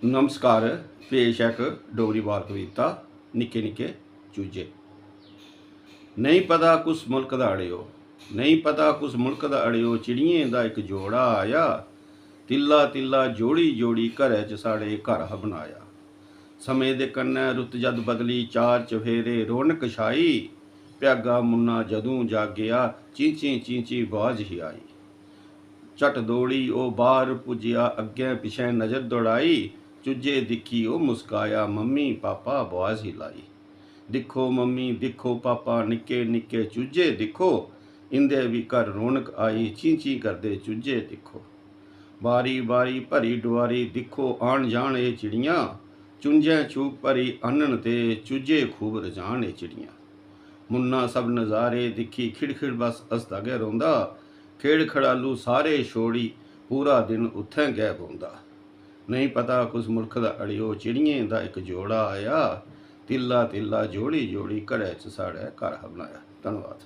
नमस्कार। पेश है एक डोगरी बाल कविता निक्के निक्के चूजे। नहीं पता कुस मुल्क दा अड़ियो, नहीं पता कुस मुल्क दा अड़ियो, चिड़ियें दा इक जोड़ा आया, तिल्ला तिल्ला जोड़ी जोड़ी घरै च साढ़े घर हा बनाया। समें दे कन्नै रुत जद बदली, चार चफेरे रौनक छाई, भ्यागा मुन्ना जदूं जागेआ, चींची चींची बाज ही आई। झट दौड़ी ओ बाहर पुज्जिया, अग्गें पिछें नज़र दौड़ाई, चूजे दिक्खी ओ मुस्काया, मम्मी पापा आवाज़ ही लाई। दिक्खो मम्मी दिक्खो पापा, निक्के निक्के चूजे दिक्खो, इंदे भी घर रौनक आई, चीं चीं करदे चूजे दिक्खो। बारी बारी भरी डुआरी, दिक्खो आन जान ए चिड़ियाँ, चुंझें चूक भरी आनन ते चूजे खूब रजान ए चिड़ियाँ। मुन्ना सब नज़ारे दिक्खी, खिड़खिड़ बस हसदा गै रौंदा, खेड़ खड़ालू सारे छोड़ी, पूरा दिन उत्थें गै बौंदा। नहीं पता कुस मुल्ख दा अड़ियो, चिड़ियें दा इक जोड़ा आया, तिल्ला तिल्ला जोड़ी जोड़ी घरै च साढ़े घर हा बनाया। धन्नवाद।